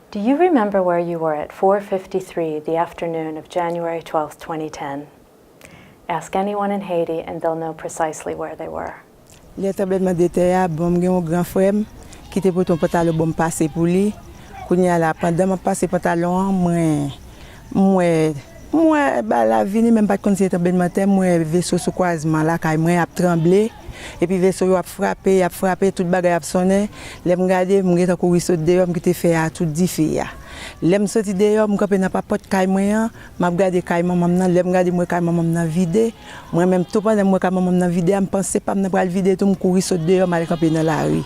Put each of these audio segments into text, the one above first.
Do you remember where you were at 4:53 the afternoon of January 12, 2010? Ask anyone in Haiti and they'll know precisely where they were. Le tremblement de terre, bon, j'ai un grand frère qui était pour ton pantalon bon passer pour lui. Kounya la pendant m'a passer pantalon moi ba la vini même pas connaître tremblement de terre, moi vaisseau sous croisement là kay moi a tremblé et puis vaisseau a frappé toute bagaille a sonné. L'aime regarder moi ta courir saute dehors qui te fait à tout diffé. L'aime sorti dehors moi camper dans pas porte kay moi m'a regarder kay maman nan l'aime regarder moi kay maman nan vide moi même tout pendant moi kay maman nan vide me penser pas me pral vide tout me courir saute dehors m'aller camper dans la rue.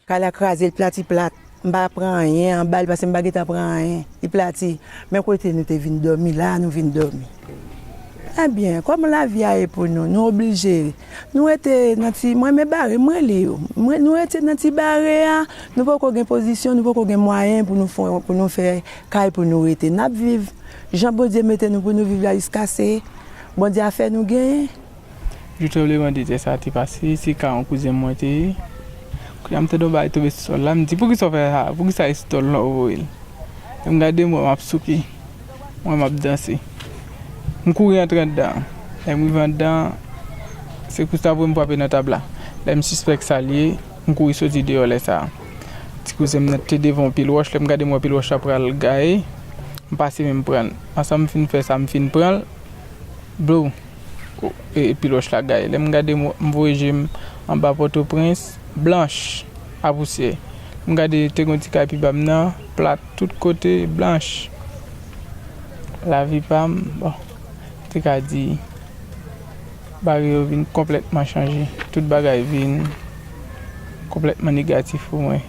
Quand la craser le plate m'pa prend rien en balle parce que m'pa geta prend rien il plati mais côté nous te vinn dormir là nous vinn dormir. Ah bien, comme la vie est pour nous, nous obligés. Nous étions dans ti moi me barré moi Léo. Nous étions dans ti barré, nous pas qu'on gain position, nous pas qu'on gain moyen pour nous faire caille pour nous rester. N'a vivre. Jean bon Dieu mette nous pour nous vivre là jusqu'à casser. Bon Dieu a fait nous gagner. Je te le dis ça t'est passé si quand on cousin moi t'es. Quand me do bail tomber sur là, me dit pour qui ça fait ça, pour qui ça est là au il. Me regarder moi m'a souki. Moi m'a danser. Je courais entrer dedans. Je me vends dedans. C'est pour ça que je me frappe dans la table. Je me suspecte salier. Je courais sortir dehors. Si vous êtes devant le pilote, je me regarde le pilote après le gars. Je passe même prendre. Quand je finis faire ça, je finis prendre. Bleu. Et pilote la gars. Je me regarde mon voyage en bas Port-au-Prince. Blanche. À poussière. Je me regarde le petit capi bamna. Plate. Tout côté blanche. La vie pas. Bon. C'est qu'à dire, barrière vient complètement changé. Toute bagaille vient complètement négatif pour moi.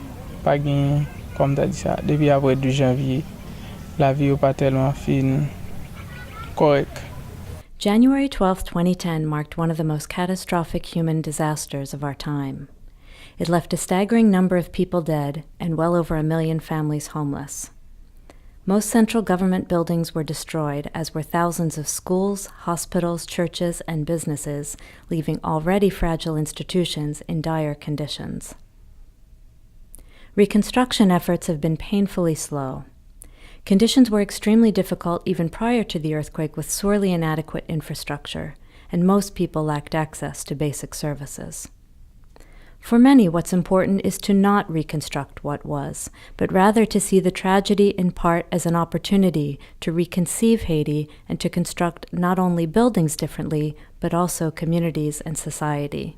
Pas gain, comme tu as dit ça. Depuis après 2 janvier, la vie n'est pas tellement fine, correcte. January 12, 2010 marked one of the most catastrophic human disasters of our time. It left a staggering number of people dead and well over 1 million families homeless. Most central government buildings were destroyed, as were thousands of schools, hospitals, churches, and businesses, leaving already fragile institutions in dire conditions. Reconstruction efforts have been painfully slow. Conditions were extremely difficult even prior to the earthquake, with sorely inadequate infrastructure, and most people lacked access to basic services. For many, what's important is to not reconstruct what was, but rather to see the tragedy in part as an opportunity to reconceive Haiti and to construct not only buildings differently, but also communities and society.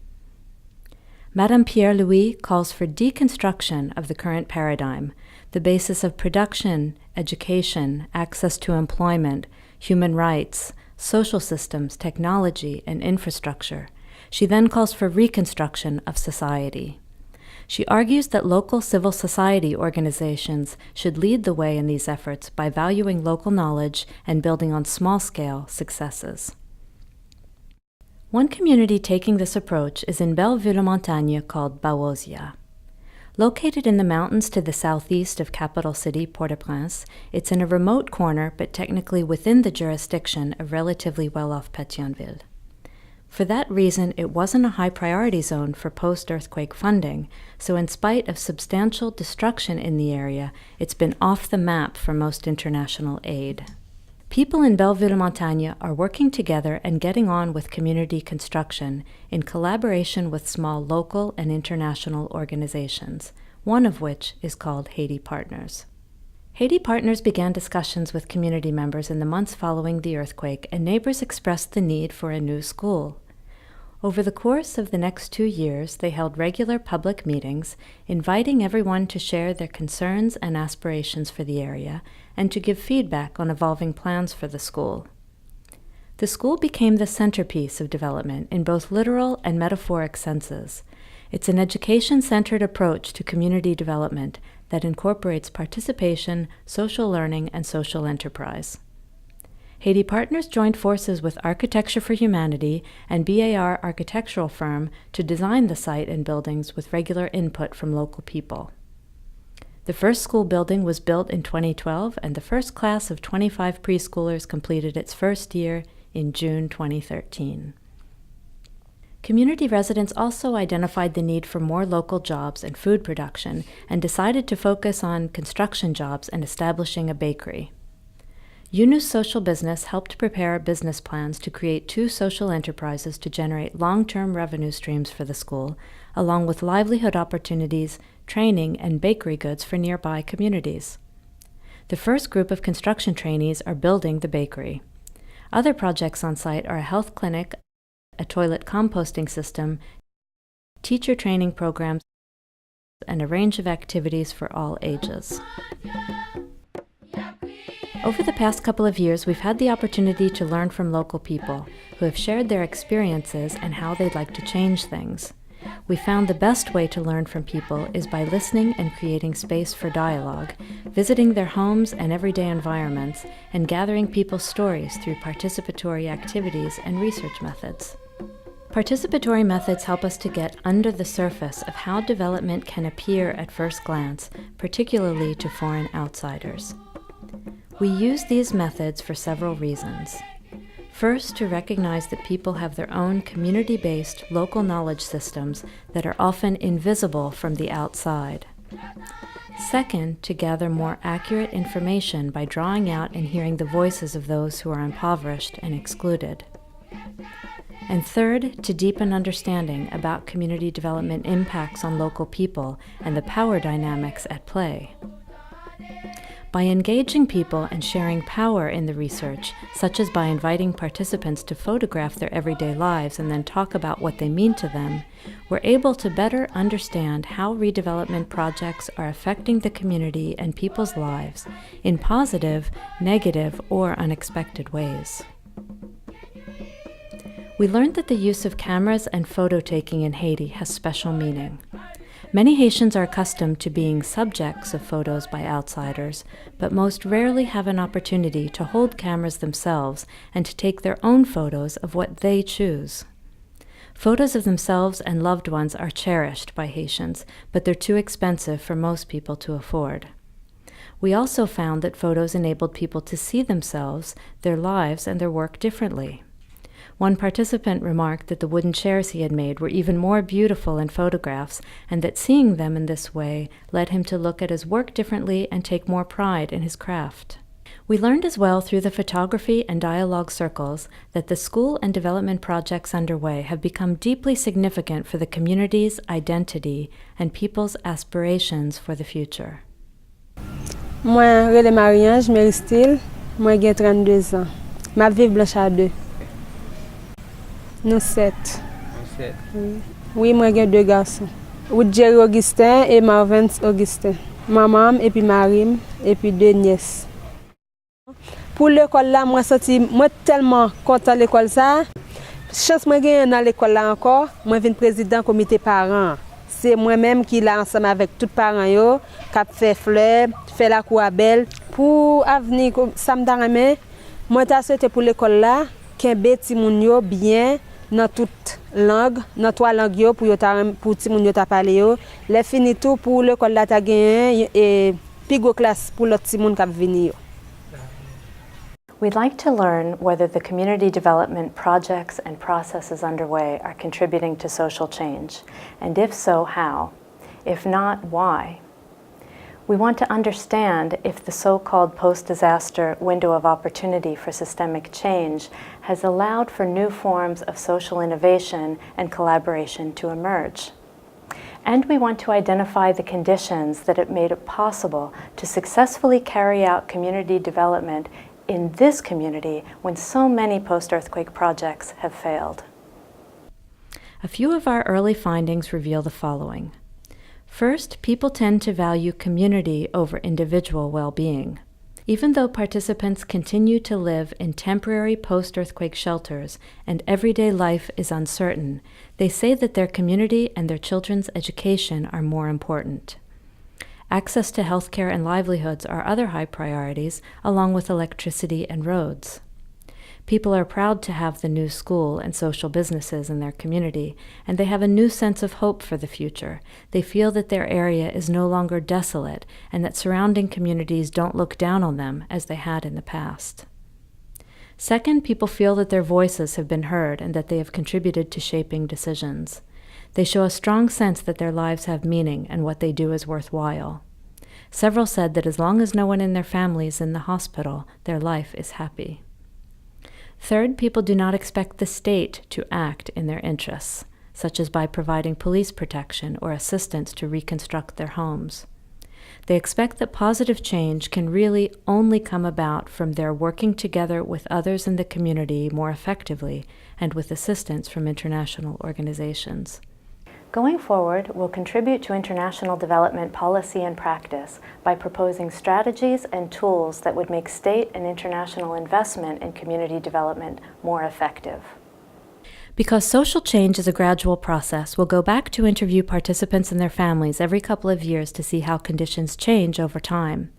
Madame Pierre-Louis calls for deconstruction of the current paradigm, the basis of production, education, access to employment, human rights, social systems, technology, and infrastructure. She then calls for reconstruction of society. She argues that local civil society organizations should lead the way in these efforts by valuing local knowledge and building on small-scale successes. One community taking this approach is in Belleville-Montagne called Bawozia. Located in the mountains to the southeast of capital city Port-au-Prince, it's in a remote corner but technically within the jurisdiction of relatively well-off Pétionville. For that reason, it wasn't a high-priority zone for post-earthquake funding, so in spite of substantial destruction in the area, it's been off the map for most international aid. People in Belleville-Montagne are working together and getting on with community construction in collaboration with small local and international organizations, one of which is called Haiti Partners. Haiti Partners began discussions with community members in the months following the earthquake, and neighbors expressed the need for a new school. Over the course of the next 2 years, they held regular public meetings, inviting everyone to share their concerns and aspirations for the area and to give feedback on evolving plans for the school. The school became the centerpiece of development in both literal and metaphoric senses. It's an education-centered approach to community development that incorporates participation, social learning, and social enterprise. Haiti Partners joined forces with Architecture for Humanity and BAR architectural firm to design the site and buildings with regular input from local people. The first school building was built in 2012, and the first class of 25 preschoolers completed its first year in June 2013. Community residents also identified the need for more local jobs and food production and decided to focus on construction jobs and establishing a bakery. UNU's social business helped prepare business plans to create 2 social enterprises to generate long-term revenue streams for the school, along with livelihood opportunities, training, and bakery goods for nearby communities. The first group of construction trainees are building the bakery. Other projects on site are a health clinic, a toilet composting system, teacher training programs, and a range of activities for all ages. Over the past couple of years, we've had the opportunity to learn from local people who have shared their experiences and how they'd like to change things. We found the best way to learn from people is by listening and creating space for dialogue, visiting their homes and everyday environments, and gathering people's stories through participatory activities and research methods. Participatory methods help us to get under the surface of how development can appear at first glance, particularly to foreign outsiders. We use these methods for several reasons. First, to recognize that people have their own community-based local knowledge systems that are often invisible from the outside. Second, to gather more accurate information by drawing out and hearing the voices of those who are impoverished and excluded. And third, to deepen understanding about community development impacts on local people and the power dynamics at play. By engaging people and sharing power in the research, such as by inviting participants to photograph their everyday lives and then talk about what they mean to them, we're able to better understand how redevelopment projects are affecting the community and people's lives in positive, negative, or unexpected ways. We learned that the use of cameras and photo taking in Haiti has special meaning. Many Haitians are accustomed to being subjects of photos by outsiders, but most rarely have an opportunity to hold cameras themselves and to take their own photos of what they choose. Photos of themselves and loved ones are cherished by Haitians, but they're too expensive for most people to afford. We also found that photos enabled people to see themselves, their lives, and their work differently. One participant remarked that the wooden chairs he had made were even more beautiful in photographs, and that seeing them in this way led him to look at his work differently and take more pride in his craft. We learned as well through the photography and dialogue circles that the school and development projects underway have become deeply significant for the community's identity and people's aspirations for the future. Moi, Relais Mariange, Méristil, moi j'ai 32 ans. Ma vie blanche à 2. Nous 7. Oui, moi j'ai 2 garçons. Jerry Augustin et Marvin Augustin. Maman et puis Marim et puis 2 nièces. Pour l'école là, moi tellement content l'école ça. Chance moi gagner dans l'école là encore, moi vinn président comité parents. C'est moi-même qui là ensemble avec tous parents yo, qui fait fleur, fait la cour belle pour avenir ça me damé. Moi t'a souhaité pour l'école là, kembe ti moun yo bien dans toute langue, dans 3 langues yo pour ti moun yo t'a parler yo. Les fini tout pour l'école là t'a gagné et plus gros classe pour l'autre ti moun qui venir yo. We'd like to learn whether the community development projects and processes underway are contributing to social change, and if so, how? If not, why? We want to understand if the so-called post-disaster window of opportunity for systemic change has allowed for new forms of social innovation and collaboration to emerge. And we want to identify the conditions that have made it possible to successfully carry out community development in this community when so many post-earthquake projects have failed. A few of our early findings reveal the following. First, people tend to value community over individual well-being. Even though participants continue to live in temporary post-earthquake shelters and everyday life is uncertain, they say that their community and their children's education are more important. Access to healthcare and livelihoods are other high priorities, along with electricity and roads. People are proud to have the new school and social businesses in their community, and they have a new sense of hope for the future. They feel that their area is no longer desolate and that surrounding communities don't look down on them as they had in the past. Second, people feel that their voices have been heard and that they have contributed to shaping decisions. They show a strong sense that their lives have meaning and what they do is worthwhile. Several said that as long as no one in their family is in the hospital, their life is happy. Third, people do not expect the state to act in their interests, such as by providing police protection or assistance to reconstruct their homes. They expect that positive change can really only come about from their working together with others in the community more effectively and with assistance from international organizations. Going forward, we'll contribute to international development policy and practice by proposing strategies and tools that would make state and international investment in community development more effective. Because social change is a gradual process, we'll go back to interview participants and their families every couple of years to see how conditions change over time.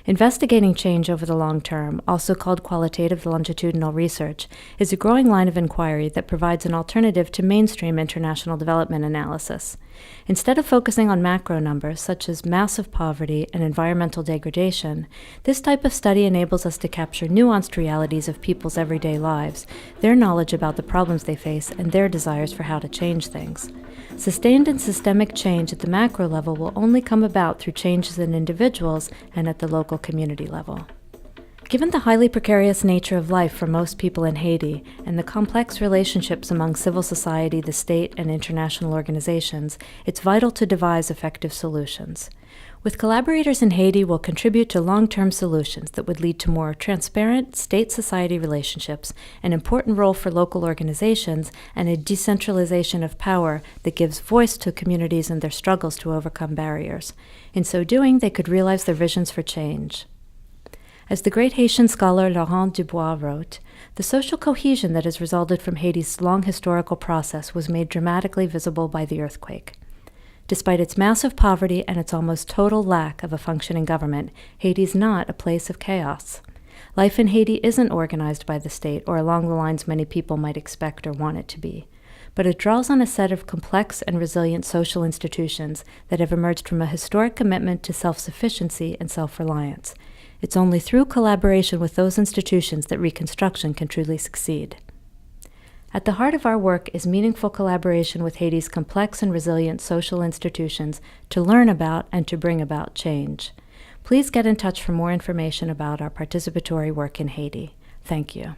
Investigating change over the long term, also called qualitative longitudinal research, is a growing line of inquiry that provides an alternative to mainstream international development analysis. Instead of focusing on macro numbers, such as massive poverty and environmental degradation, this type of study enables us to capture nuanced realities of people's everyday lives, their knowledge about the problems they face, and their desires for how to change things. Sustained and systemic change at the macro level will only come about through changes in individuals and at the local community level. Given the highly precarious nature of life for most people in Haiti and the complex relationships among civil society, the state, and international organizations, it's vital to devise effective solutions. With collaborators in Haiti, we'll contribute to long-term solutions that would lead to more transparent state-society relationships, an important role for local organizations, and a decentralization of power that gives voice to communities and their struggles to overcome barriers. In so doing, they could realize their visions for change. As the great Haitian scholar Laurent Dubois wrote, the social cohesion that has resulted from Haiti's long historical process was made dramatically visible by the earthquake. Despite its massive poverty and its almost total lack of a functioning government, Haiti is not a place of chaos. Life in Haiti isn't organized by the state or along the lines many people might expect or want it to be, but it draws on a set of complex and resilient social institutions that have emerged from a historic commitment to self-sufficiency and self-reliance. It's only through collaboration with those institutions that reconstruction can truly succeed. At the heart of our work is meaningful collaboration with Haiti's complex and resilient social institutions to learn about and to bring about change. Please get in touch for more information about our participatory work in Haiti. Thank you.